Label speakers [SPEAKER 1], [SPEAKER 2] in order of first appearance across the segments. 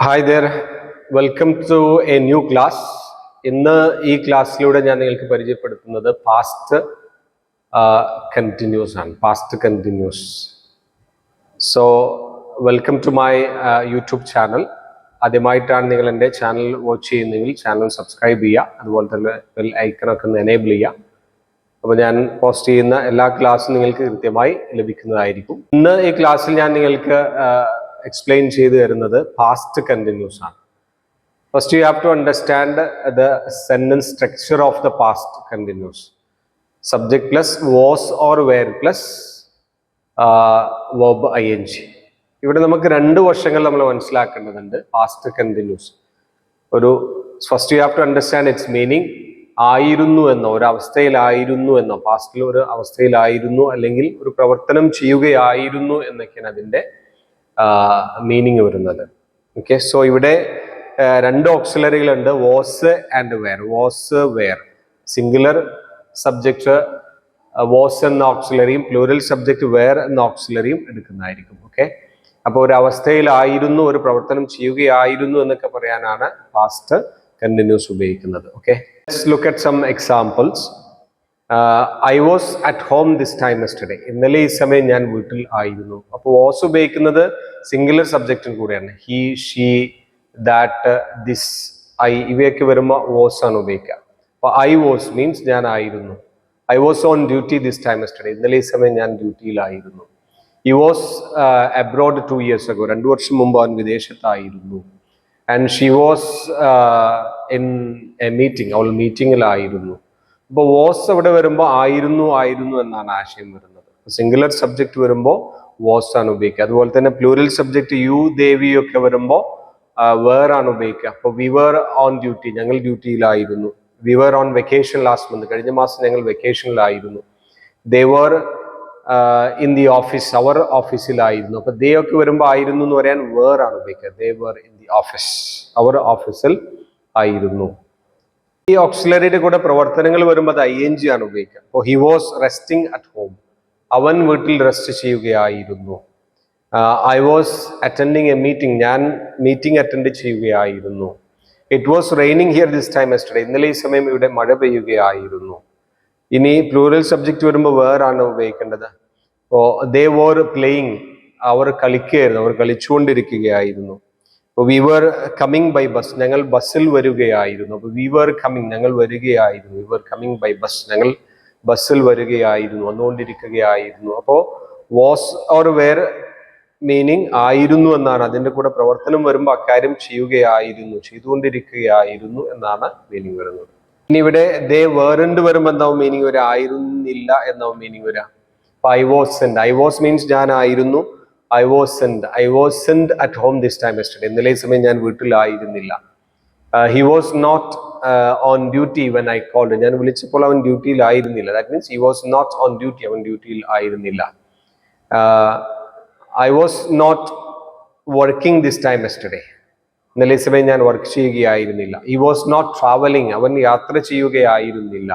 [SPEAKER 1] Hi there, welcome to a new class. ഇന്ന് ഈ ക്ലാസ്സിലൂടെ ഞാൻ നിങ്ങൾക്ക് പരിചയപ്പെടുത്തുന്നത് പാസ്റ്റ് കണ്ടിന്യൂസ് ആണ്. Past continuous. So welcome to my YouTube channel. ആദ്യമായിട്ടാണ് നിങ്ങൾ എൻ്റെ ചാനൽ വാച്ച് ചെയ്യുന്നതെങ്കിൽ ചാനൽ സബ്സ്ക്രൈബ് ചെയ്യുക, അതുപോലെ തന്നെ ബെൽ ഐക്കണൊക്കെ ഒന്ന് എനേബിൾ ചെയ്യുക. അപ്പോൾ ഞാൻ പോസ്റ്റ് ചെയ്യുന്ന എല്ലാ ക്ലാസ്സും നിങ്ങൾക്ക് കൃത്യമായി ലഭിക്കുന്നതായിരിക്കും. ഇന്ന് ഈ ക്ലാസ്സിൽ ഞാൻ നിങ്ങൾക്ക് explain ചെയ്തു തരുന്നത് പാസ്റ്റ് കണ്ടിന്യൂസ് ആണ്. First you have to understand the sentence structure of the past continuous. Subject plus was or were plus verb ing. ഇവിടെ നമുക്ക് രണ്ട് വശങ്ങൾ നമ്മൾ മനസ്സിലാക്കേണ്ടതുണ്ട് past continuous. First you have to understand its meaning. ആയിരുന്നു എന്നോ, ഒരു അവസ്ഥയിലായിരുന്നു എന്നോ, പാസ്റ്റിൽ ഒരു അവസ്ഥയിലായിരുന്നു അല്ലെങ്കിൽ ഒരു പ്രവർത്തനം ചെയ്യുകയായിരുന്നു എന്നൊക്കെയാണ് അതിൻ്റെ മീനിങ് വരുന്നത്. ഓക്കെ, സോ ഇവിടെ രണ്ട് ഓക്സിലറികളുണ്ട്, was and were. Was were singular subject was എന്ന ഓക്സിലറിയും പ്ലൂറൽ സബ്ജക്റ്റ് വെയർ എന്ന ഓക്സിലറിയും എടുക്കുന്നതായിരിക്കും. ഓക്കെ, അപ്പോൾ ഒരു അവസ്ഥയിലായിരുന്നു, ഒരു പ്രവർത്തനം ചെയ്യുകയായിരുന്നു എന്നൊക്കെ പറയാനാണ് പാസ്റ്റ് കണ്ടിന്യൂസ് ഉപയോഗിക്കുന്നത്. Okay, let's look at some examples. I was at home this time yesterday. ഇന്നലെ ഈ സമയം ഞാൻ വീട്ടിൽ ആയിരുന്നു. അപ്പോൾ വാസ് ഉപയോഗിക്കുന്നത് സിംഗുലർ സബ്ജക്റ്റും കൂടെയാണ്. He, she, that, this, I ഇവയൊക്കെ വരുമ്പോൾ വാസ് ആണ് ഉപയോഗിക്കുക. അപ്പോൾ ഐ വാസ് മീൻസ് ഞാൻ ആയിരുന്നു. I was on duty this time yesterday. ഇന്നലെ ഈ സമയം ഞാൻ ഡ്യൂട്ടിയിലായിരുന്നു. He was abroad 2 years ago. 2 വർഷം മുമ്പ് അവൻ വിദേശത്തായിരുന്നു. And she was in a meeting. അവൾ മീറ്റിങ്ങിലായിരുന്നു. അപ്പോൾ വാസ് അവിടെ വരുമ്പോൾ ആയിരുന്നു എന്നാണ് ആശയം വരുന്നത്. സിംഗുലർ സബ്ജക്റ്റ് വരുമ്പോൾ വാസ് ആണ് ഉപയോഗിക്കുക. അതുപോലെ തന്നെ പ്ലൂറൽ സബ്ജക്റ്റ് യു, ദേവി ഒക്കെ വരുമ്പോൾ വേർ ആണ് ഉപയോഗിക്കുക. അപ്പോൾ വി വർ ഓൺ ഡ്യൂട്ടി, ഞങ്ങൾ ഡ്യൂട്ടിയിലായിരുന്നു. We were on vacation last month, കഴിഞ്ഞ മാസം ഞങ്ങൾ വെക്കേഷനിലായിരുന്നു. They were in the office, അവർ ഓഫീസിലായിരുന്നു. അപ്പൊ ദേ ഒക്കെ വരുമ്പോൾ ആയിരുന്നു എന്ന് പറയാൻ വേർ ആണ് ഉപയോഗിക്കുക. They were in the office, അവർ ഓഫീസിൽ ആയിരുന്നു. ഈ ഓക്സിലറിയുടെ കൂടെ പ്രവർത്തനങ്ങൾ വരുമ്പോൾ അത് ING ആണ് ഉപയോഗിക്കുക. അപ്പോൾ he was resting at home, അവൻ വീട്ടിൽ റെസ്റ്റ് ചെയ്യുകയായിരുന്നു. I was attending A meeting, ഞാൻ മീറ്റിംഗ് അറ്റൻഡ് ചെയ്യുകയായിരുന്നു. It was raining here this time yesterday, ഇന്നലെ ഈ സമയം ഇവിടെ മഴ പെയ്യുകയായിരുന്നു. ഇനി പ്ലൂറൽ സബ്ജക്റ്റ് വരുമ്പോൾ വേർ ആണ് ഉപയോഗിക്കേണ്ടത്. അപ്പോൾ ദേ വർ പ്ലേയിങ്, അവർ കളിക്കുകയായിരുന്നു, അവർ കളിച്ചുകൊണ്ടിരിക്കുകയായിരുന്നു. We were coming by bus, ഞങ്ങൾ ബസ്സിൽ വരികയായിരുന്നു. അപ്പോൾ വി വർ കമ്മിങ്, ഞങ്ങൾ വരികയായിരുന്നു. We were coming by bus, ഞങ്ങൾ ബസ്സിൽ വരികയായിരുന്നു, വന്നുകൊണ്ടിരിക്കുകയായിരുന്നു. അപ്പോൾ വാസ് ഓർ വെയർ മീനിങ് ആയിരുന്നു എന്നാണ്. അതിൻ്റെ കൂടെ പ്രവർത്തനം വരുമ്പോൾ അക്കാര്യം ചെയ്യുകയായിരുന്നു, ചെയ്തുകൊണ്ടിരിക്കുകയായിരുന്നു എന്നാണ് മീനിങ് വരുന്നത്. ഇനി ഇവിടെ ദേ വേറന്റ് വരുമ്പോൾ എന്താവും മീനിങ് വരിക? ആയിരുന്നില്ല എന്നാവും മീനിങ് വരിക. അപ്പോൾ I wasn't, I was means ഞാൻ ആയിരുന്നു. I wasn't at home this time yesterday, ഇന്നലെ സമയം ഞാൻ വീട്ടിലായിരുന്നില്ല. He was not on duty when I called, ഞാൻ വിളിച്ചപ്പോൾ അവൻ ഡ്യൂട്ടിയിലായിരുന്നില്ല. That means he was not on duty, അവൻ ഡ്യൂട്ടിയിൽ ആയിരുന്നില്ല. I was not working this time yesterday, ഇന്നലെ സമയം ഞാൻ വർക്ക് ചെയ്യുകയായിരുന്നില്ല. ഹി വാസ് നോട്ട് ട്രാവലിംഗ്, അവൻ യാത്ര ചെയ്യുകയായിരുന്നില്ല.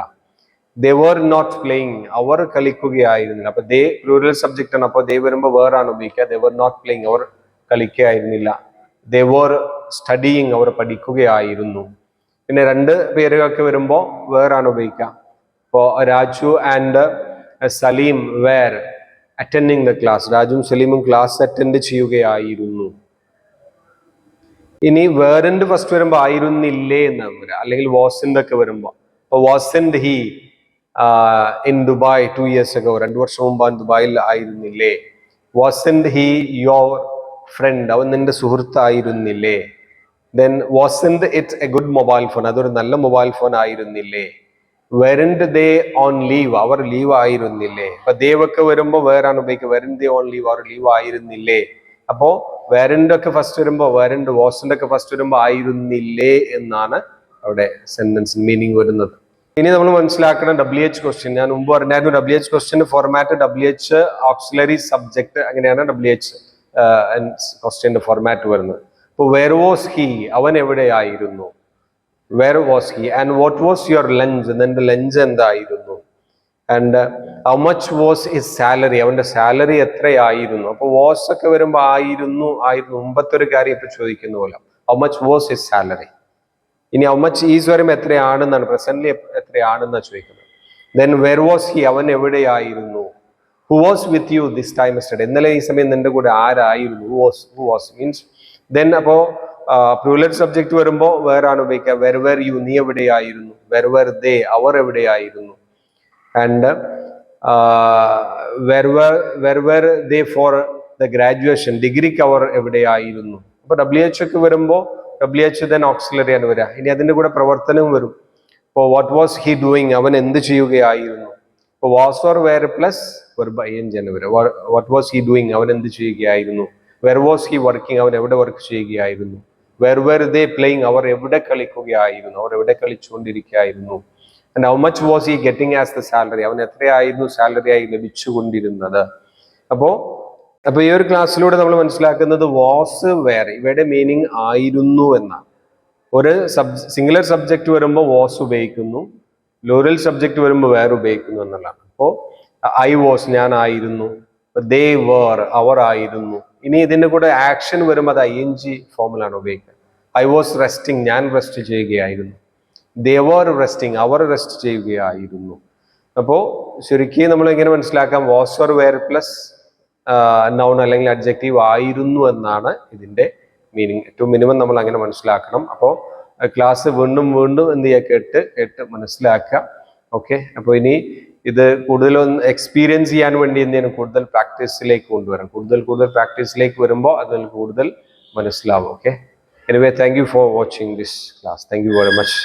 [SPEAKER 1] ദേ വർ നോട്ട് പ്ലേയിങ്, അവർ കളിക്കുകയായിരുന്നില്ല. അപ്പൊ ദേ പ്ലൂറൽ സബ്ജക്റ്റ് ആണ്. അപ്പോൾ ദേ വരുമ്പോൾ വേർ ആണ് ഉപയോഗിക്കുക. ദേ വർ നോട്ട് പ്ലേയിങ്, അവർ കളിക്കുകയായിരുന്നില്ല. ദേ വർ സ്റ്റഡിയിങ്, അവർ പഠിക്കുകയായിരുന്നു. പിന്നെ രണ്ട് പേരുകളൊക്കെ വരുമ്പോൾ വേർ ആണ് ഉപയോഗിക്കുക. ഇപ്പോൾ Raju and Salim were attending the class, രാജുവും സലീമും ക്ലാസ് അറ്റൻഡ് ചെയ്യുകയായിരുന്നു. ഇനി വേറിന്റെ ഫസ്റ്റ് വരുമ്പോൾ ആയിരുന്നില്ലേ എന്നാണ് വരിക, അല്ലെങ്കിൽ വാസിന്റെ ഒക്കെ വരുമ്പോൾ. അപ്പോൾ wasn't he in Dubai 2 years ago, 2 വർഷം മുമ്പ് അവൻ ദുബായിൽ ആയിരുന്നില്ലേ. വാസന്റ് ഹി യുവർ ഫ്രണ്ട്, അവൻ നിന്റെ സുഹൃത്തായിരുന്നില്ലേ. Then wasn't it a good mobile phone, അതൊരു നല്ല മൊബൈൽ ഫോൺ ആയിരുന്നില്ലേ. വെരന്റ് ദേ ഓൺ ലീവ്, അവർ ലീവ് ആയിരുന്നില്ലേ. അപ്പൊ ദേവൊക്കെ വരുമ്പോൾ വേറാണ് ഉപയോഗിക്കുക. വെരന്റ് ദേ ഓൺ ലീവ്, അവർ ലീവ് ആയിരുന്നില്ലേ. അപ്പോ വേരന്റ് ഒക്കെ ഫസ്റ്റ് വരുമ്പോൾ, വേരന്റ് വാസിന്റെ ഒക്കെ ഫസ്റ്റ് വരുമ്പോൾ ആയിരുന്നില്ലേ എന്നാണ് അവിടെ സെന്റൻസ് മീനിങ് വരുന്നത്. ഇനി നമ്മൾ മനസ്സിലാക്കണം WH ക്വസ്റ്റ്യൻ. ഞാൻ മുമ്പ് പറഞ്ഞായിരുന്നു WH ക്വസ്റ്റ്യന്റെ ഫോർമാറ്റ് WH ഓക്സിലറി സബ്ജക്ട്, അങ്ങനെയാണ് WH ക്വസ്റ്റ്യന്റെ ഫോർമാറ്റ് വരുന്നത്. ഇപ്പോൾ വേർ വാസ് ഹി, അവൻ എവിടെയായിരുന്നു. Where was he. And what was your lunch, നിന്റെ ലഞ്ച് എന്തായിരുന്നു. And how much was his salary, അവന്റെ സാലറി എത്രയായിരുന്നു. അപ്പൊ വാസ് ഒക്കെ വരുമ്പോൾ ആയിരുന്നു മുമ്പത്തെ ഒരു കാര്യം ഇപ്പൊ ചോദിക്കുന്ന പോലെ. How much was his salary. ഇനി ഹൗ മച്ച് ഈസ് വരുമ്പോൾ എത്രയാണെന്നാണ്, പ്രസന്റ്ലി എത്രയാണെന്നാണ് ചോദിക്കുന്നത്. ദെൻ വെർ വാസ് ഹി, അവൻ എവിടെയായിരുന്നു. Who was with you this time yesterday, ഇന്നലെ ഈ സമയം നിന്റെ കൂടെ ആരായിരുന്നു. ഹു വാസ് മീൻസ് ദെൻ അപ്പോ പ്ലൂറൽ സബ്ജക്ട് വരുമ്പോൾ വേറാണ് ഉപയോഗിക്കുക. വെർ വെർ യു, നീ എവിടെയായിരുന്നു. വെർ വെർ ദേ, അവർ എവിടെയായിരുന്നു. And where were they for the graduation, ഡിഗ്രിക്ക് അവർ എവിടെയായിരുന്നു. അപ്പൊ WH ഒക്കെ വരുമ്പോൾ WH ദെൻ ഓക്സിലറി ആണ് വരിക. ഇനി അതിന്റെ കൂടെ പ്രവർത്തനവും വരും. ഇപ്പോൾ വാട്ട് വാസ് ഹി ഡൂയിങ്, അവൻ എന്ത് ചെയ്യുകയായിരുന്നു. ഇപ്പോൾ was or were plus verb ing ആണ് വരിക. വാട്ട് വാസ് ഹി ഡൂയിങ്, അവൻ എന്ത് ചെയ്യുകയായിരുന്നു. വെർ വാസ് ഹി വർക്കിംഗ്, അവൻ എവിടെ വർക്ക് ചെയ്യുകയായിരുന്നു. വെർ ദേ പ്ലേയിങ്, അവർ എവിടെ കളിക്കുകയായിരുന്നു, അവർ എവിടെ കളിച്ചുകൊണ്ടിരിക്കുകയായിരുന്നു. And how much was he getting as the salary, അവൻ എത്രയായിരുന്നു സാലറി ആയി ലഭിച്ചുകൊണ്ടിരുന്നത്. അപ്പോ ഈ ഒരു ക്ലാസ്സിലൂടെ നമ്മൾ മനസ്സിലാക്കുന്നത് വാസ് വേർ, ഇവയുടെ മീനിങ് ആയിരുന്നു എന്നാണ്. ഒരു സിംഗുലർ സബ്ജക്ട് വരുമ്പോൾ വാസ് ഉപയോഗിക്കുന്നു, പ്ലൂറൽ സബ്ജക്ട് വരുമ്പോൾ വേർ ഉപയോഗിക്കുന്നു എന്നുള്ളതാണ്. അപ്പോൾ ഐ വാസ്, ഞാൻ ആയിരുന്നു. ദേ വേർ, അവർ ആയിരുന്നു. ഇനി ഇതിന്റെ കൂടെ ആക്ഷൻ വരുമ്പോൾ അത് ing ഫോമിലാണ് ഉപയോഗിക്കുക. ഐ വാസ് റെസ്റ്റിംഗ്, ഞാൻ റെസ്റ്റ് ചെയ്യുകയായിരുന്നു. ദേ വർ റെസ്റ്റിംഗ്, അവർ റെസ്റ്റ് ചെയ്യുകയായിരുന്നു. അപ്പോൾ ശരിക്കും നമ്മൾ എങ്ങനെ മനസ്സിലാക്കാം, was or were plus noun അല്ലെങ്കിൽ അഡ്ജക്റ്റീവ് ആയിരുന്നു എന്നാണ് ഇതിന്റെ മീനിങ്. ഏറ്റവും മിനിമം നമ്മൾ അങ്ങനെ മനസ്സിലാക്കണം. അപ്പോൾ ക്ലാസ് വീണ്ടും എന്ത് ചെയ്യുക, കേട്ട് മനസ്സിലാക്കുക. ഓക്കെ, അപ്പോൾ ഇനി ഇത് കൂടുതലൊന്ന് എക്സ്പീരിയൻസ് ചെയ്യാൻ വേണ്ടി എന്ത് ചെയ്യണം, കൂടുതൽ പ്രാക്ടീസിലേക്ക് കൊണ്ടുവരാം. കൂടുതൽ പ്രാക്ടീസിലേക്ക് വരുമ്പോൾ അതിൽ കൂടുതൽ മനസ്സിലാവും. Okay, anyway thank you for watching this class. Thank you very much.